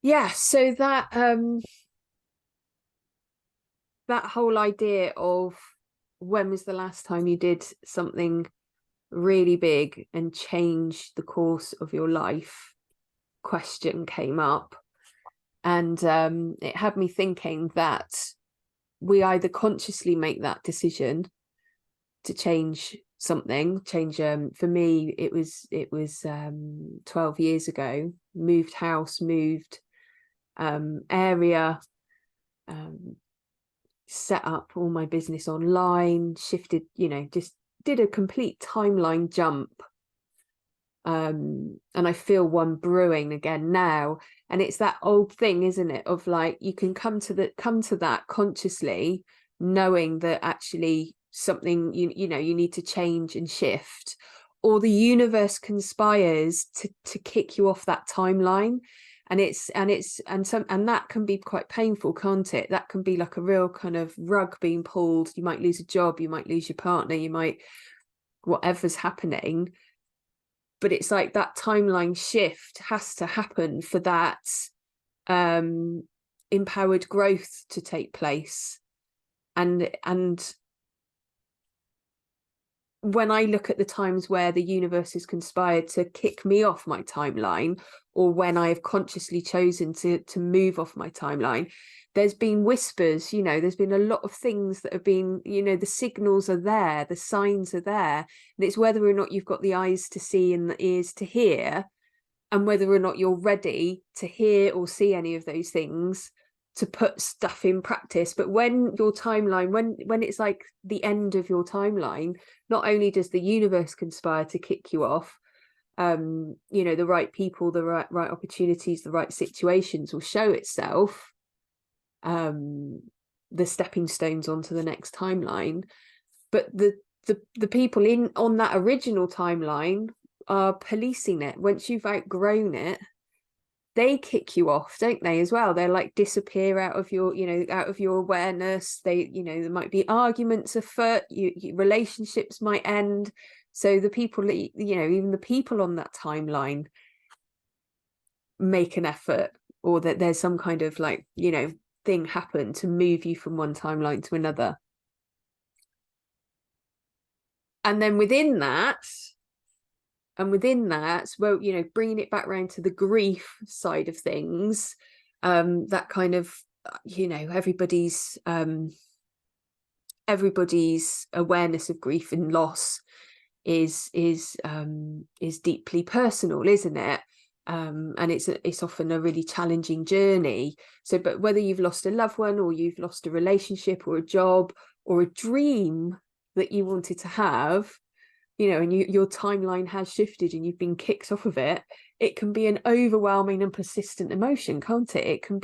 Yeah, so that whole idea of when was the last time you did something really big and changed the course of your life question came up. And it had me thinking that we either consciously make that decision to change something, change for me it was 12 years ago, moved house, moved area, um, set up all my business online, shifted, just did a complete timeline jump. And I feel one brewing again now. And it's that old thing, isn't it, of like you can come to that consciously, knowing that actually something you need to change and shift, or the universe conspires to kick you off that timeline. And that can be quite painful, can't it? That can be like a real kind of rug being pulled. You might lose a job, you might lose your partner, you might, whatever's happening. But it's like that timeline shift has to happen for that um empowered growth to take place. And when I look at the times where the universe has conspired to kick me off my timeline, or when I have consciously chosen to move off my timeline, there's been whispers, there's been a lot of things that have been, the signals are there, the signs are there, and it's whether or not you've got the eyes to see and the ears to hear, and whether or not you're ready to hear or see any of those things to put stuff in practice. But when your timeline, when it's like the end of your timeline, not only does the universe conspire to kick you off, the right people, the right opportunities, the right situations will show itself, the stepping stones onto the next timeline. But the people in on that original timeline are policing it. Once you've outgrown it, they kick you off, don't they, as well? They're like disappear out of your, out of your awareness. There might be arguments afoot, relationships might end. So the people that, even the people on that timeline make an effort, or that there's some kind of like, thing happen to move you from one timeline to another. And then within that, well, bringing it back around to the grief side of things, that kind of, everybody's awareness of grief and loss is deeply personal, isn't it? And it's often a really challenging journey. So, but whether you've lost a loved one, or you've lost a relationship, or a job, or a dream that you wanted to have, and your timeline has shifted and you've been kicked off of it, it can be an overwhelming and persistent emotion, can't it? It can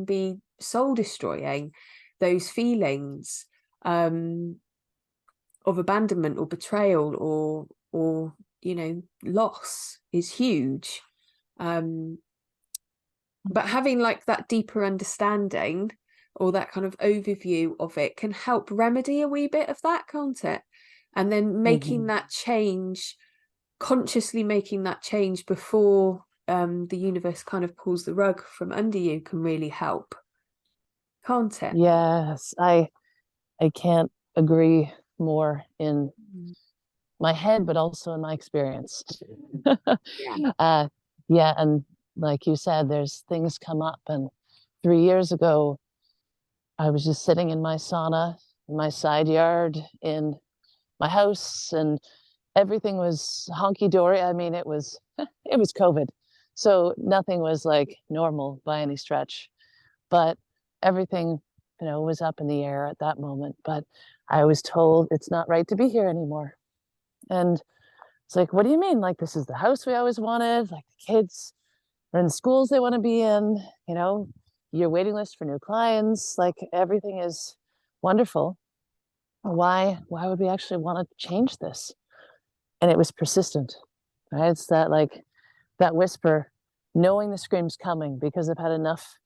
be soul destroying, those feelings of abandonment or betrayal, or loss is huge. But having like that deeper understanding, or that kind of overview of it, can help remedy a wee bit of that, can't it? And then making that change, consciously making that change before the universe kind of pulls the rug from under you, can really help, can't it? Yes, I can't agree more in my head, but also in my experience. Yeah. uh, yeah, and like you said, there's things come up. And 3 years ago, I was just sitting in my sauna in my side yard in my house, and everything was honky dory. I mean, it was it was COVID, so nothing was like normal by any stretch. But everything, was up in the air at that moment. But I was told it's not right to be here anymore. And it's like, what do you mean? Like, this is the house we always wanted. Like, the kids are in the schools they want to be in, your waiting list for new clients. Like, everything is wonderful. Why would we actually want to change this? And it was persistent, right? It's that, like, that whisper, knowing the scream's coming, because I've had enough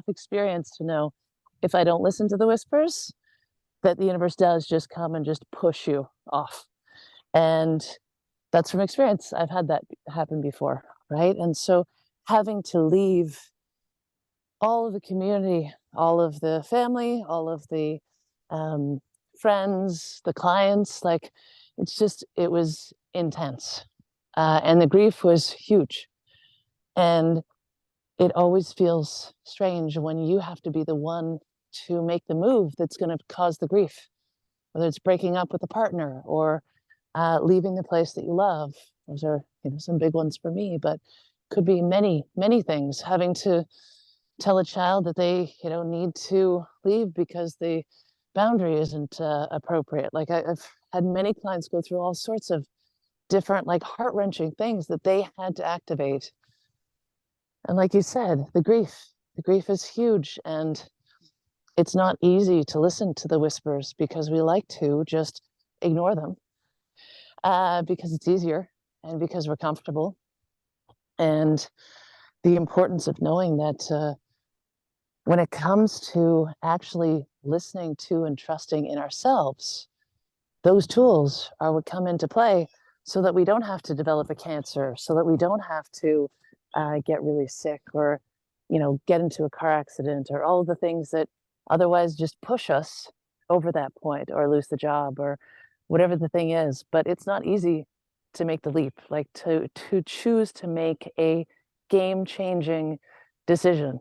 experience to know if I don't listen to the whispers, that the universe does just come and just push you off. And that's from experience. I've had that happen before, right? And so having to leave all of the community, all of the family, all of the friends, the clients, like it was intense. And the grief was huge. And it always feels strange when you have to be the one to make the move that's going to cause the grief, whether it's breaking up with a partner or leaving the place that you love. Those are, some big ones for me, but could be many, many things. Having to tell a child that they, need to leave because the boundary isn't appropriate. Like I've had many clients go through all sorts of different, like, heart-wrenching things that they had to activate. And like you said, the grief is huge, and it's not easy to listen to the whispers because we like to just ignore them because it's easier and because we're comfortable. And the importance of knowing that when it comes to actually listening to and trusting in ourselves, those tools are what come into play so that we don't have to develop a cancer, so that we don't have to get really sick or, get into a car accident or all of the things that otherwise just push us over that point, or lose the job or whatever the thing is. But it's not easy to make the leap, like to choose to make a game-changing decision.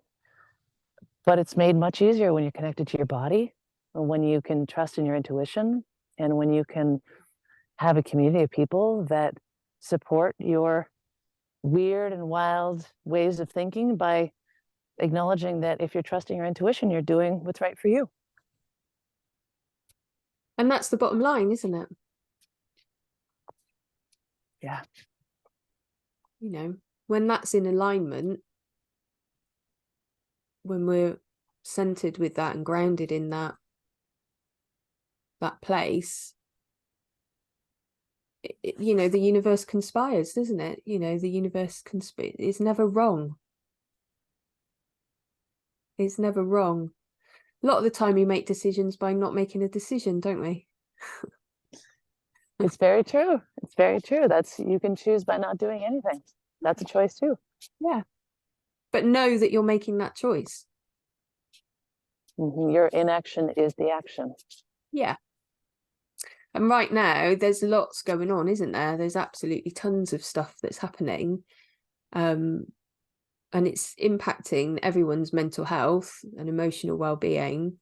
But it's made much easier when you're connected to your body, and when you can trust in your intuition, and when you can have a community of people that support your weird and wild ways of thinking by acknowledging that if you're trusting your intuition, you're doing what's right for you. And that's the bottom line, isn't it? Yeah. When that's in alignment, when we're centered with that and grounded in that place, the universe conspires, doesn't it? The universe is never wrong. It's never wrong. A lot of the time we make decisions by not making a decision, don't we? It's very true. It's very true. You can choose by not doing anything. That's a choice too. Yeah. But know that you're making that choice. Your inaction is the action. Yeah. And right now there's lots going on, isn't there? There's absolutely tons of stuff that's happening. And it's impacting everyone's mental health and emotional well-being.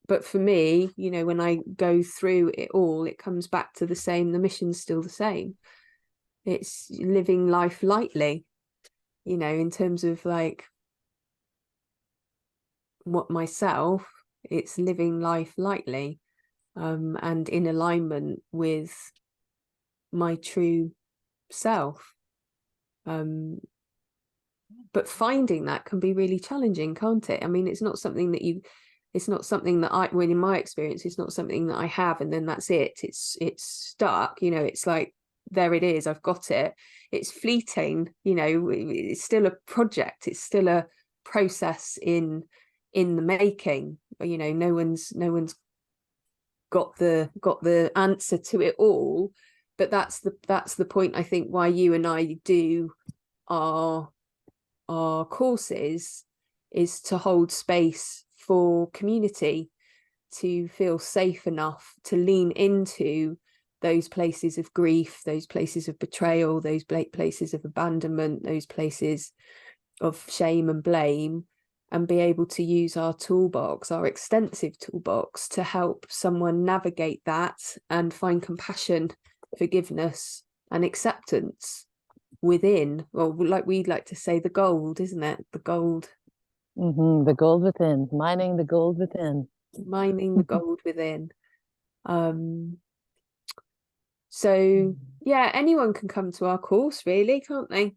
But for me, when I go through it all, it comes back to the same. The mission's still the same. It's living life lightly, in terms of like what myself, it's living life lightly, and in alignment with my true self. But finding that can be really challenging, can't it? I mean, it's not something that in my experience, it's not something that I have and then that's it. It's stuck, it's like, there it is, I've got it. It's fleeting, it's still a project, it's still a process in the making. No one's got the answer to it all. But that's the point, I think, why you and I do our courses, is to hold space for community, to feel safe enough to lean into those places of grief, those places of betrayal, those places of abandonment, those places of shame and blame, and be able to use our toolbox, our extensive toolbox, to help someone navigate that and find compassion, forgiveness and acceptance within, or like we'd like to say, the gold, isn't it? The gold. The gold within, mining the gold within. Mining the gold within. So yeah, anyone can come to our course, really, can't they?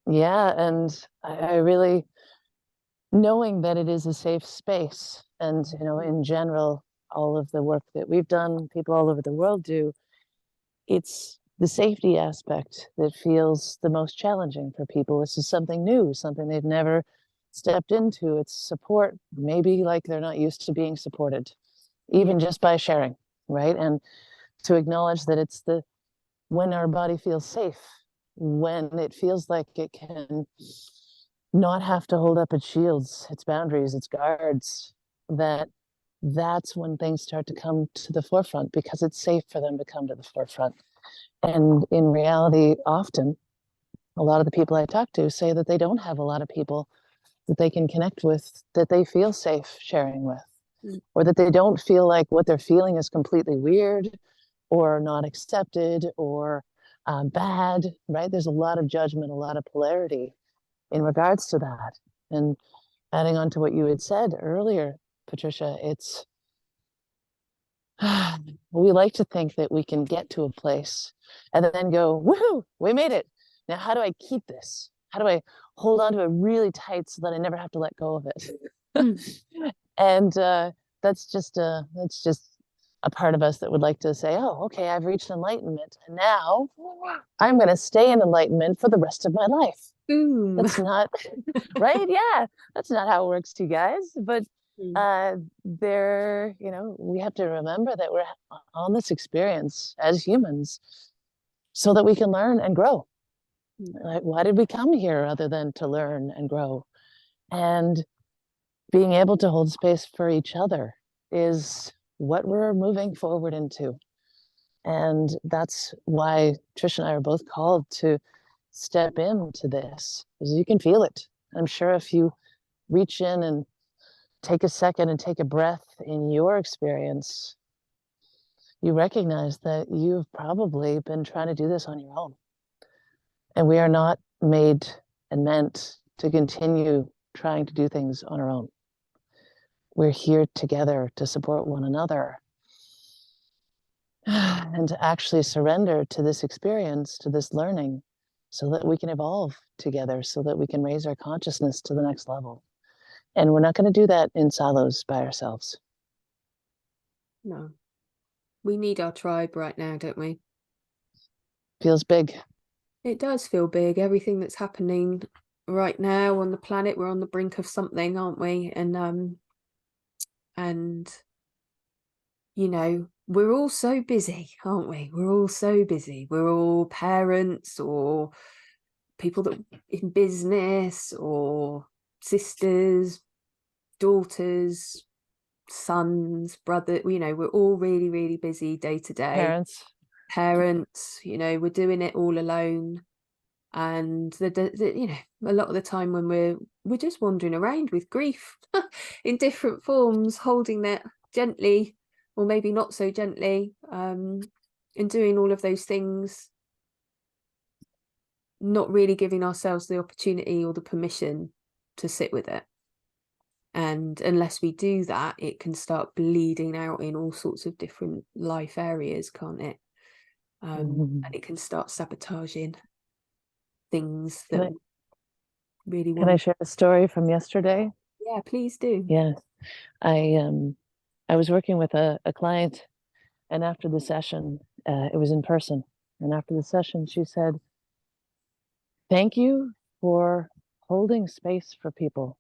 Yeah, and I really, knowing that it is a safe space, and in general, all of the work that we've done, people all over the world do, it's the safety aspect that feels the most challenging for people. This is something new, something they've never stepped into. It's support, maybe like they're not used to being supported, even just by sharing, right? And to acknowledge that it's when our body feels safe, when it feels like it can not have to hold up its shields, its boundaries, its guards, that's when things start to come to the forefront because it's safe for them to come to the forefront. And in reality, often, a lot of the people I talk to say that they don't have a lot of people that they can connect with, that they feel safe sharing with, or that they don't feel like what they're feeling is completely weird or not accepted or bad, right? There's a lot of judgment, a lot of polarity in regards to that. And adding on to what you had said earlier, Patricia, it's we like to think that we can get to a place and then go, woohoo, we made it. Now, how do I keep this? How do I hold on to it really tight so that I never have to let go of it? And that's just a part of us that would like to say, oh, okay, I've reached enlightenment, and now I'm going to stay in enlightenment for the rest of my life. Boom. That's not right. Yeah, that's not how it works, you guys. But there, we have to remember that we're on this experience as humans so that we can learn and grow. Like, why did we come here other than to learn and grow? And being able to hold space for each other is what we're moving forward into. And that's why Trish and I are both called to step into this, because you can feel it. I'm sure if you reach in and take a second and take a breath in your experience, you recognize that you've probably been trying to do this on your own. And we are not made and meant to continue trying to do things on our own. We're here together to support one another and to actually surrender to this experience, to this learning, so that we can evolve together, so that we can raise our consciousness to the next level. And we're not going to do that in silos by ourselves. No. We need our tribe right now, don't we? Feels big. It does feel big. Everything that's happening right now on the planet, we're on the brink of something, aren't we? And we're all so busy, aren't we? We're all so busy. We're all parents or people that in business or sisters, daughters, sons, brother, we're all really, really busy day to day. Parents, we're doing it all alone. And a lot of the time when we're just wandering around with grief in different forms, holding that gently or maybe not so gently, and doing all of those things, not really giving ourselves the opportunity or the permission to sit with it. And unless we do that, it can start bleeding out in all sorts of different life areas, can't it? And it can start sabotaging things that really want. Can I share a story from yesterday? Yeah, please do. Yeah. I was working with a client, and after the session, it was in person. And after the session, she said, "Thank you for holding space for people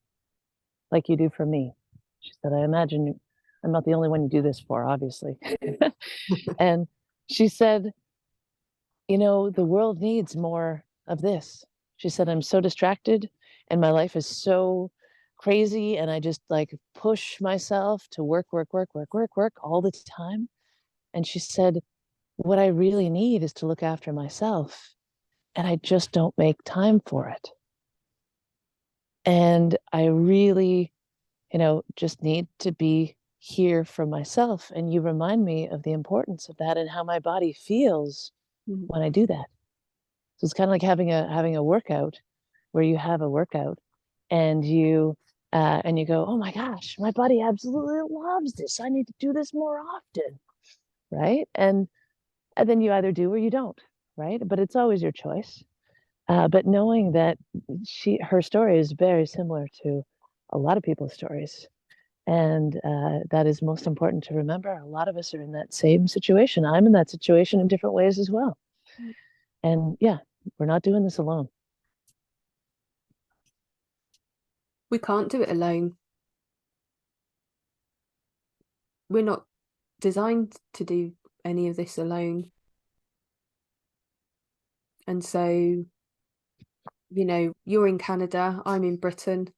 like you do for me." She said, "I imagine I'm not the only one you do this for, obviously." And she said, "The world needs more of this." She said, "I'm so distracted and my life is so crazy, and I just like push myself to work all the time." And she said, "What I really need is to look after myself, and I just don't make time for it. And I really, just need to be here for myself. And you remind me of the importance of that and how my body feels when I do that." So it's kind of like having a workout where you have a workout and you go, "Oh my gosh, my body absolutely loves this. I need to do this more often." Right? And then you either do or you don't, right? But it's always your choice. But knowing that her story is very similar to a lot of people's stories. And that is most important to remember. A lot of us are in that same situation. I'm in that situation in different ways as well. And yeah, we're not doing this alone. We can't do it alone. We're not designed to do any of this alone. And so, you're in Canada, I'm in Britain.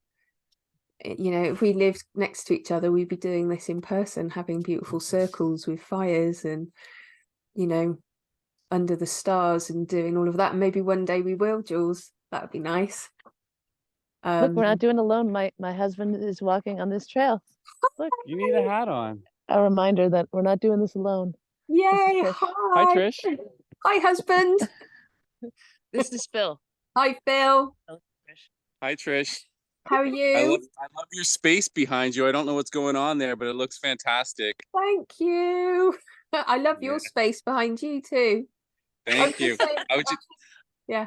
If we lived next to each other, we'd be doing this in person, having beautiful circles with fires and, under the stars and doing all of that. And maybe one day we will, Jules. That would be nice. Look, we're not doing it alone. My husband is walking on this trail. Look, You need a hat on. a reminder that we're not doing this alone. Yay! Trish. Hi, Hi, Trish. Hi, husband. This is Phil. Hi, Phil. Hi, Trish. How are I you? love your space behind you. I don't know what's going on there, but it looks fantastic. Thank you. I love your Yeah. space behind you too. Thank you. Yeah.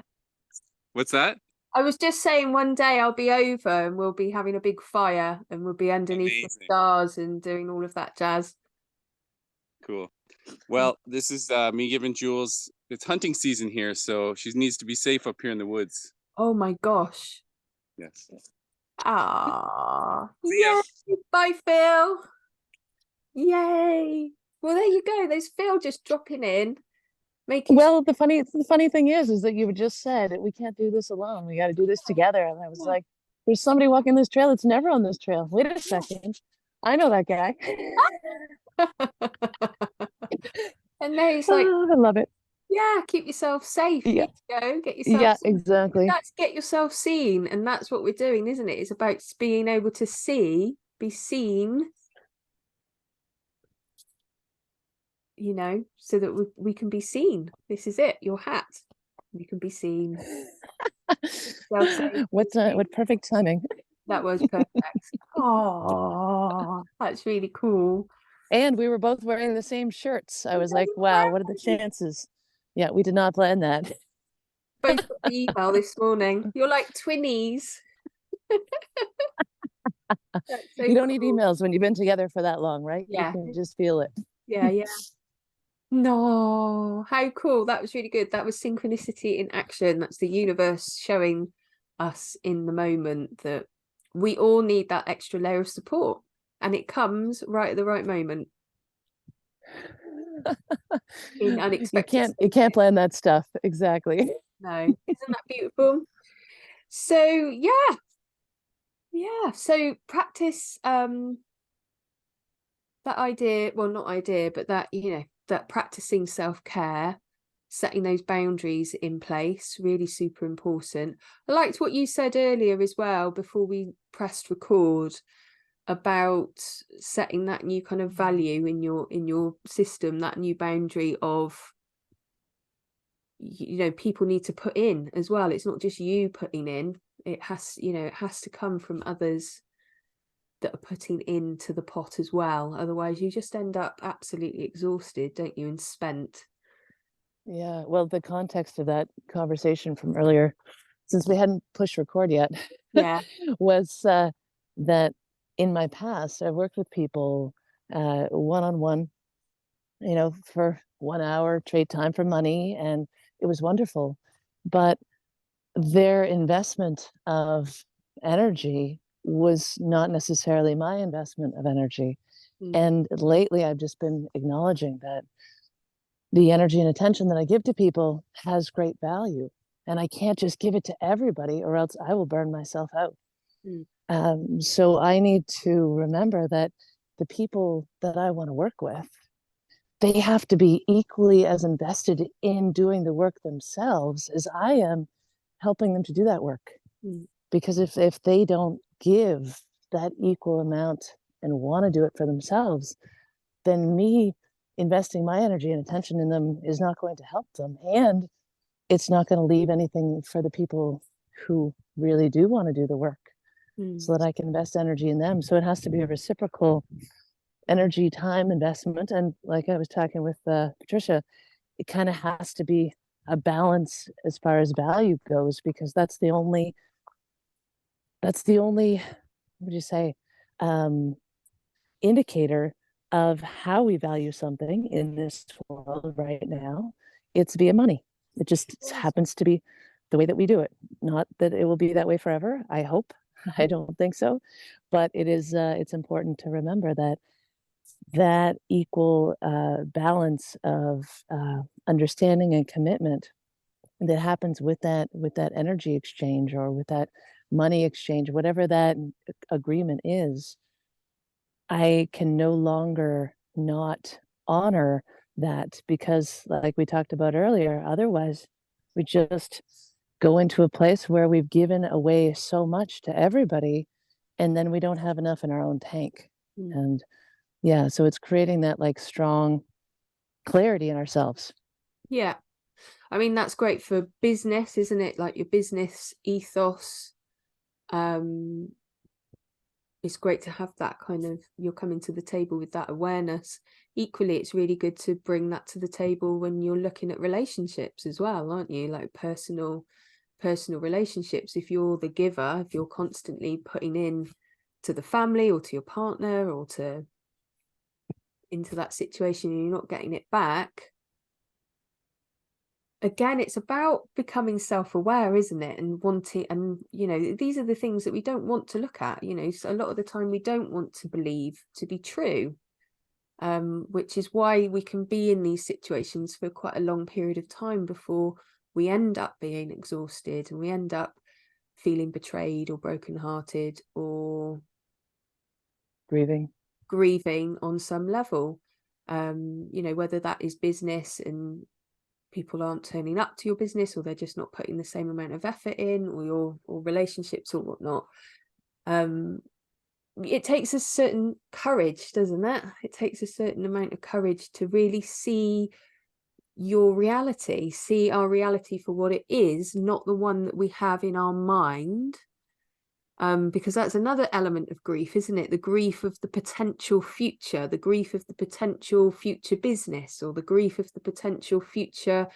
What's that? I was just saying one day I'll be over and we'll be having a big fire and we'll be underneath the Amazing. stars and doing all of that jazz. Cool. Well, this is me giving Jules, it's hunting season here, so she needs to be safe up here in the woods. Oh my gosh. Yes. Ah. See ya. Yay. Bye, Phil. Yay. Well, there you go. There's Phil just dropping in. Well, the funny thing is that you just said we can't do this alone. We got to do this together. And I was like, there's somebody walking this trail that's never on this trail. Wait a second. I know that guy. And then he's like, I love it. Yeah, keep yourself safe. Yeah. Go get yourself. Yeah, seen. exactly. That's get yourself seen, and that's what we're doing, isn't it? It's about being able to be seen. So that we can be seen. This is it. Your hat. You can be seen. What perfect timing. That was perfect. Oh, that's really cool. And we were both wearing the same shirts. I was like, wow, what are the chances? Yeah, we did not plan that. Both got the email this morning. You're like twinnies. So you don't need emails when you've been together for that long, right? Yeah. You can just feel it. Yeah. No, how cool. That was really good. That was synchronicity in action. That's the universe showing us in the moment that we all need that extra layer of support, and it comes right at the right moment. In unexpected. You can't plan that stuff. Exactly. No, isn't that beautiful? So so practice that idea, well, not idea, but that that practicing self-care, setting those boundaries in place, really super important. I liked what you said earlier as well before we pressed record about setting that new kind of value in your system, that new boundary of people need to put in as well. It's not just you putting in, it has to come from others that are putting into the pot as well. Otherwise you just end up absolutely exhausted, don't you, and spent. Yeah, well, the context of that conversation from earlier, since we hadn't pushed record yet, was that in my past I've worked with people one-on-one, for 1 hour, trade time for money, and it was wonderful. But their investment of energy was not necessarily my investment of energy. And lately I've just been acknowledging that the energy and attention that I give to people has great value, and I can't just give it to everybody or else I will burn myself out. So I need to remember that the people that I want to work with, they have to be equally as invested in doing the work themselves as I am helping them to do that work. Because if they don't give that equal amount and want to do it for themselves, then me investing my energy and attention in them is not going to help them. And it's not going to leave anything for the people who really do want to do the work, so that I can invest energy in them. So it has to be a reciprocal energy, time investment. And like I was talking with Patricia, it kind of has to be a balance as far as value goes, because that's the only, what would you say, indicator of how we value something in this world right now. It's via money. It just happens to be the way that we do it. Not that it will be that way forever, I hope. I don't think so. But it is, it's important to remember that equal balance of understanding and commitment that happens with that energy exchange or with that money exchange, whatever that agreement is, I can no longer not honor that because, like we talked about earlier, otherwise we just go into a place where we've given away so much to everybody and then we don't have enough in our own tank. Mm. And yeah, so it's creating that like strong clarity in ourselves. Yeah. I mean, that's great for business, isn't it? Like your business ethos. It's great to have that kind of, you're coming to the table with that awareness. Equally, it's really good to bring that to the table when you're looking at relationships as well, aren't you? Like personal relationships. If you're the giver, if you're constantly putting in to the family or to your partner or to into that situation and you're not getting it back, again, it's about becoming self-aware, isn't it? And wanting, and these are the things that we don't want to look at. So a lot of the time we don't want to believe to be true, which is why we can be in these situations for quite a long period of time before we end up being exhausted and we end up feeling betrayed or brokenhearted or grieving on some level. Whether that is business and people aren't turning up to your business, or they're just not putting the same amount of effort in, or relationships or whatnot. It takes a certain courage, doesn't it? It takes a certain amount of courage to really see your reality, see our reality for what it is, not the one that we have in our mind. Because that's another element of grief, isn't it? The grief of the potential future, the grief of the potential future business, or the grief of the potential future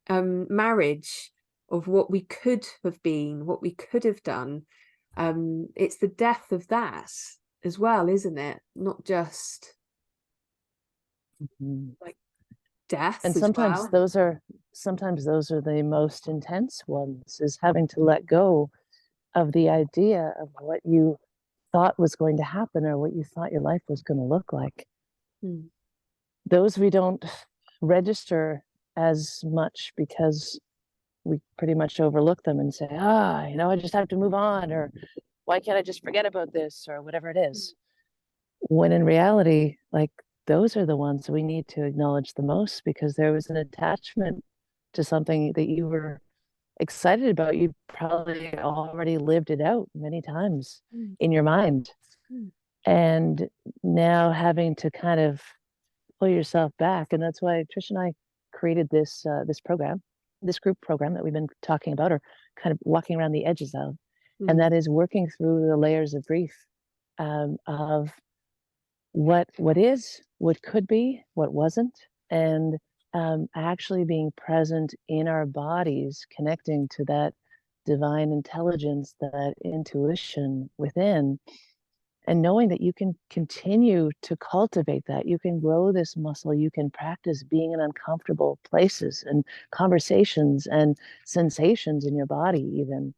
marriage, of what we could have been, what we could have done. It's the death of that as well, isn't it? Not just like death. And as sometimes well. those are the most intense ones, is having to let go of the idea of what you thought was going to happen or what you thought your life was going to look like. Those we don't register as much because we pretty much overlook them and say, I just have to move on, or why can't I just forget about this, or whatever it is. When in reality, like, those are the ones we need to acknowledge the most, because there was an attachment to something that you were excited about. You probably already lived it out many times in your mind. And now having to kind of pull yourself back. And that's why Trish and I created this program, this group program that we've been talking about, or kind of walking around the edges of. And that is working through the layers of grief, of what is, what could be, what wasn't, and actually being present in our bodies, connecting to that divine intelligence, that intuition within, and knowing that you can continue to cultivate that. You can grow this muscle. You can practice being in uncomfortable places and conversations and sensations in your body even.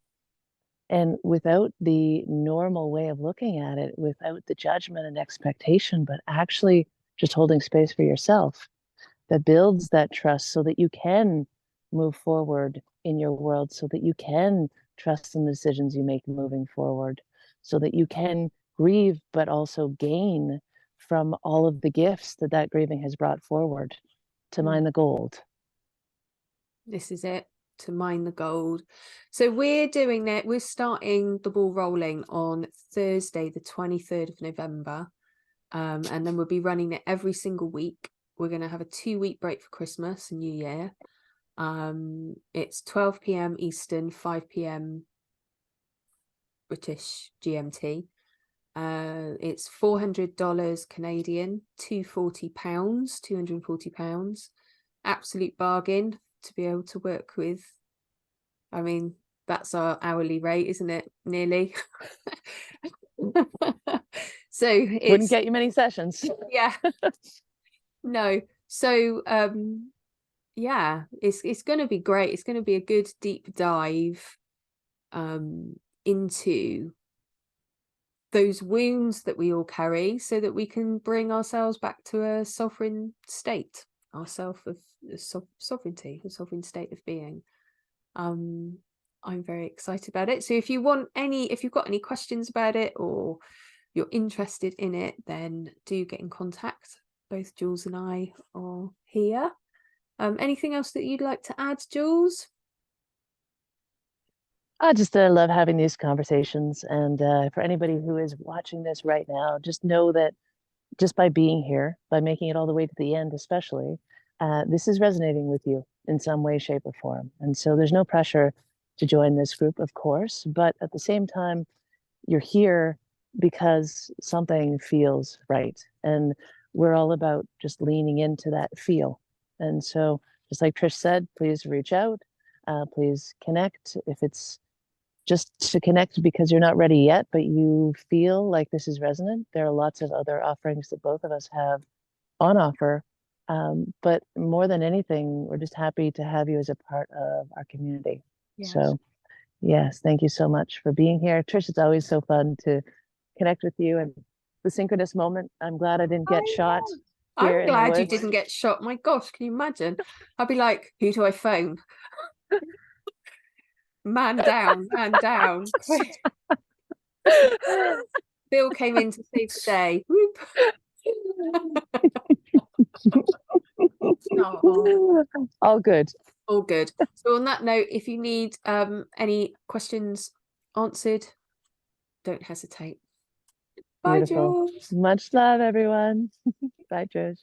And without the normal way of looking at it, without the judgment and expectation, but actually just holding space for yourself, that builds that trust so that you can move forward in your world, so that you can trust in the decisions you make moving forward, so that you can grieve, but also gain from all of the gifts that grieving has brought forward to mine the gold. This is it, to mine the gold. So we're doing that. We're starting the ball rolling on Thursday, the 23rd of November. And then we'll be running it every single week. We're going to have a 2-week break for Christmas and New Year. It's 12 p.m. Eastern, 5 p.m. British GMT. It's $400 Canadian, £240. Absolute bargain to be able to work with. I mean, that's our hourly rate, isn't it? Nearly. So it wouldn't get you many sessions. Yeah. No. So yeah, it's going to be great. It's going to be a good deep dive into those wounds that we all carry, so that we can bring ourselves back to a sovereign state, sovereignty, a sovereign state of being. I'm very excited about it. So if you've got any questions about it or you're interested in it, then do get in contact. Both Jules and I are here. Anything else that you'd like to add, Jules? I just love having these conversations. And for anybody who is watching this right now, just know that just by being here, by making it all the way to the end, especially, this is resonating with you in some way, shape, or form. And so there's no pressure to join this group, of course, but at the same time, you're here because something feels right. And we're all about just leaning into that feel. And so, just like Trish said, please reach out, please connect. If it's just to connect because you're not ready yet, but you feel like this is resonant, there are lots of other offerings that both of us have on offer. But more than anything, we're just happy to have you as a part of our community. Yes. So, yes, thank you so much for being here. Trish, it's always so fun to connect with you, and the synchronous moment. I'm glad I didn't get shot here I'm in the glad you woods. didn't get shot. My gosh, can you imagine? I'd be like, who do I phone? Man down, man down. Bill came in to save the day. Whoop. Oh. All good. All good. So on that note, if you need any questions answered, don't hesitate. Bye, Beautiful. Jules. Much love, everyone. Bye, Trish.